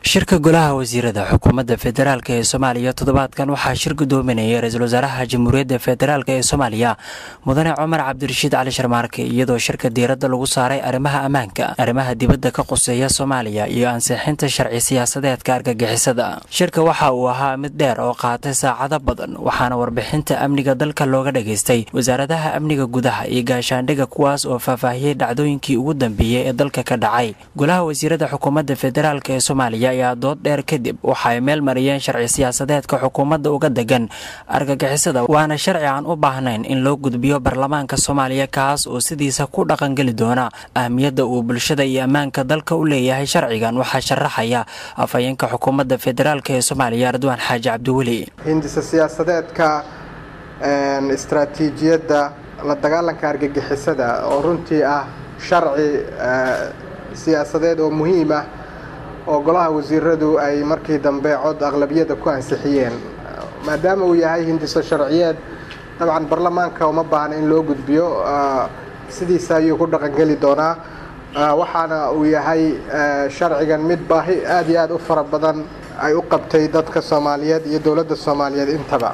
shirka golaha wasiirada xukuumadda federaalk ee Soomaaliya toddobaadkan waxaa shir gudoominaya ra'iisul wasaaraha Jamhuuriyadda Federaalk ee Soomaaliya Mudane Cumar Cabdirashiid Cali Sharmaarke iyadoo shirka diiradda lagu saaray arrimaha ammaanka, arrimaha dibadda ka quseeya Soomaaliya iyo ansixinta sharci siyaasadeedka argagixisada. Shirka waxa uu ahaa mid dheer oo qaatay saacado badan, waxaana warbixinta amniga dalka looga dhageystay wasaaradaha amniga gudaha iyo gaashaandhigga kuwaas oo faahfaahiyay dhacdooyinkii ugu dambeeyay ee dalka ka dhacay. Golaha wasiirada xukuumadda federaalk ee Soomaaliya ayaa dood dheer kadib waxay meel mariyeen sharci siyaasadeedka xukuumadda uga degan argagixisada, waana sharci aan u baahnayn in loo gudbiyo baarlamaanka Soomaaliya kaas oo sidiisa ku dhaqan gali doona ahmiyadda uu bulshada iyo ammaanka dalka u leeyahay. Sharcigan waxaa sharaxaya afhayeenka xukuumadda federaalk ee Soomaaliya Ridwaan Xaaji Cabdiweli. hindisa siyaasadeedka istaraatiijiyadda la dagaalanka argagixisada oo runtii ah sharci siyaasadeed oo muhiim ah oo golaha wasiiradu ay markii dambe cod aqlabiyada ku ansixiyeen. maadaama uu yahay hindiso sharciyeed, dabcan baarlamaanka uma baahna in loo gudbiyo, sidiisa ayuu ku dhaqan geli doonaa. waxaana uu yahay sharcigan mid baahi aad iyo aad u fara badan ay u qabtay dadka Soomaaliyeed iyo dowladda Soomaaliyeed intaba.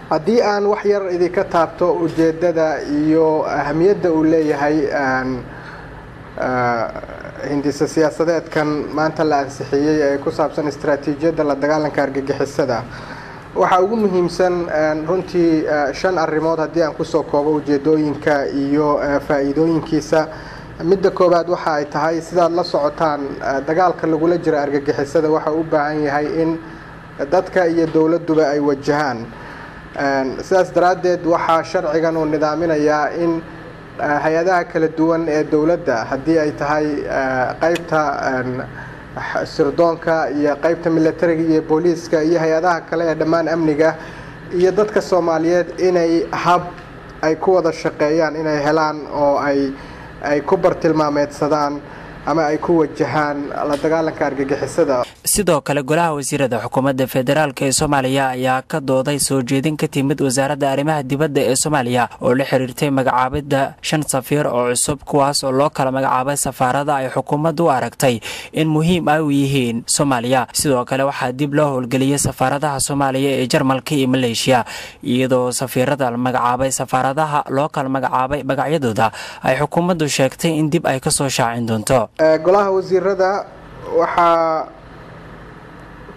haddii aan wax yar idinka taabto ujeedada iyo ahmiyadda uu leeyahay hindisa siyaasadeedkan maanta la ansixiyay ee ku saabsan istaraatiijiyadda la dagaalanka argagixisada, waxa ugu muhiimsan runtii 5 arrimood haddii aan kusoo koobo ujeedooyinka iyo faa'iidooyinkiisa. midda koowaad waxa ay tahay sidaad la socotaan dagaalka lagula jira argagixisada waxa u baahan yahay in dadka iyo dowladduba ay wajahaan. sidaas daraaddeed waxaa sharcigan uu nidaaminayaa in hay-adaha kala duwan ee dowladda, haddii ay tahay qaybta sirdoonka iyo qaybta militariga iyo booliiska iyo hay-adaha kale ee dhammaan amniga iyo dadka Soomaaliyeed inay hab ay ku wada shaqeeyaan inay helaan oo ay ku bartilmaameedsadaan ama ay ku wajahaan la dagaalanka argagixisada. sidoo kale golaha wasiirada xukuumadda federaalk ee Soomaaliya ayaa ka dooday soo jeedin ka timid wasaaradda arrimaha dibadda ee Soomaaliya oo la xiriirtay magacaabidda 5 safiir oo cusub kuwaas oo loo kala magacaabay safaarada ay xukuumaddu u aragtay in muhiim ay u yihiin Soomaaliya. sidoo kale waxaa dib loo howlgeliyay safaaradaha Soomaaliya ee Jarmalka iyo Malaysia, iyadoo safiirada la magacaabay safaaradaha loo kala magacaabay magacyadooda ay xukuumaddu sheegtay in dib ay ka soo shaacin doonto. golaha wasiirada waxaa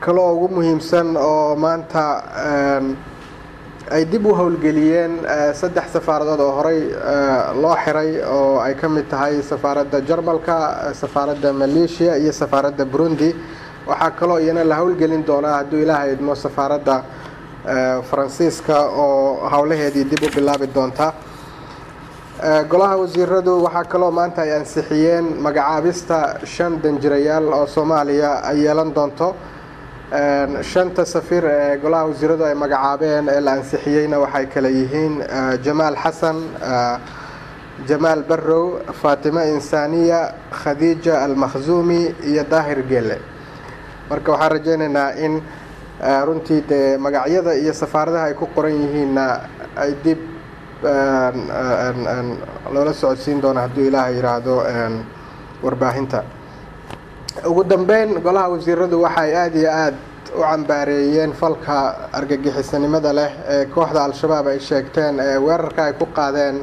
kaloo ugu muhiimsan oo maanta ay dib u howlgeliyeen 3 safaaradood oo horey loo xiray oo ay ka mid tahay safaaradda Jarmalka, safaaradda Malaysia iyo safaaradda Burundi. waxaa kaloo iyana la howlgelin doonaa hadduu Ilaahay idmo safaaradda Faransiiska oo howlaheedii dib u bilaabi doonta. golaha wasiiradu waxaa kaloo maanta ay ansixiyeen magacaabista 5 danjirayaal oo Soomaaliya ay yeelan doonto. 5 safiir ee golaha wasiiradu ay magacaabeen ee la ansixiyeyna waxay kala yihiin Jamaal Xasan, Jamaal Barrow, Fatima Insaniya, Khadija Al-Makhzumi iyo Daahir Gele. marka waxaan rajaynaynaa in runtii magacyada iyo safaaradaha ay ku qoran yihiinna ay dib loola socodsiin doona hadduu Ilaahay yiraahdo warbaahinta. ugu dambeyn golaha wasiiradu waxay aad iyo aad u cambaareeyeen falka argagixisanimada leh ee kooxda Al-Shabaab ay sheegteen ee weerarka ay ku qaadeen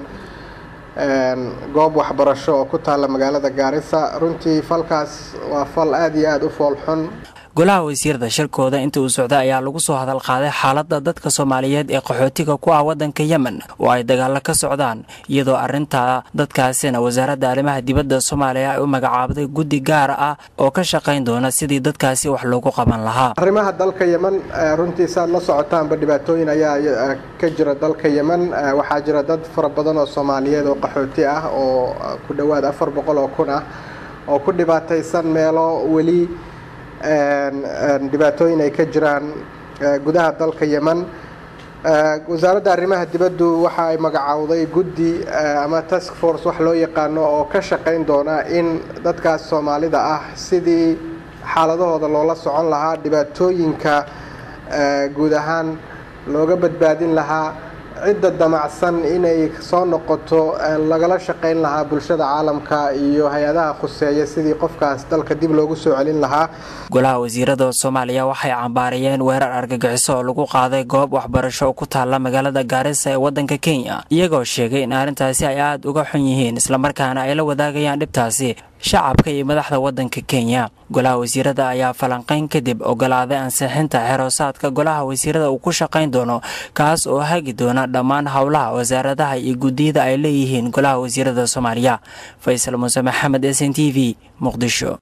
goob waxbarasho oo ku taala magaalada Gaarisa. runtii falkaas waa fal aad iyo aad u fool xun. golaha wasiirada shirkooda inta uu socday ayaa lagu soo hadal qaaday xaaladda dadka Soomaaliyeed ee qaxootiga ku ah waddanka Yemen oo ay dagaal ka socdaan, iyadoo arinta dadkaasina wasaaradda arrimaha dibadda Soomaaliya ay u magacaabday guddi gaar ah oo ka shaqeyn doona sidii dadkaasi wax loogu qaban lahaa. arrimaha dalka Yemen runtii saad la socotaanba dhibaatooyin ayaa ka jira dalka Yemen. waxaa jira dad fara badan oo Soomaaliyeed oo qaxooti ah oo ku dhawaad 400 oo kun ah oo ku dhibaataysan meelo weli dhibaatooyin ay ka jiraan gudaha dalka Yemen. wasaaradda arrimaha dibaddu waxa ay magacaawday guddi ama task force wax loo yaqaano oo ka shaqeyn doona in dadkaas Soomaalida ah sidii xaaladahooda loola socon lahaa, dhibaatooyinka guud ahaan looga badbaadin lahaa, cidda damacsan inay soo noqoto lagala shaqayn lahaa bulshada caalamka iyo hay-adaha khuseeya sidii qofkaas dalka dib loogu soo celin lahaa. Golaha wasiirada Soomaaliya waxay cambaarayeen weerar argagixiso oo lagu qaaday goob waxbarasho oo ku taala magaalada Garissa ee wadanka Kenya, iyagoo sheegay in arrintaasi ay aad uga xun yihiin isla markaana ay la wadaagayaan dhibtaasi shacabka iyo madaxda wadanka Kenya. Golaha wasiirada ayaa falanqayn kadib ogolaaday ansixinta xeroosaadka golaha wasiirada uu ku shaqayn doono, kaas oo hagi doona dhammaan howlaha wasaaradaha iyo guddiyada ay leeyihiin golaha wasiirada Soomaaliya. Faysal Muuse Maxamed, SNTV, Muqdisho.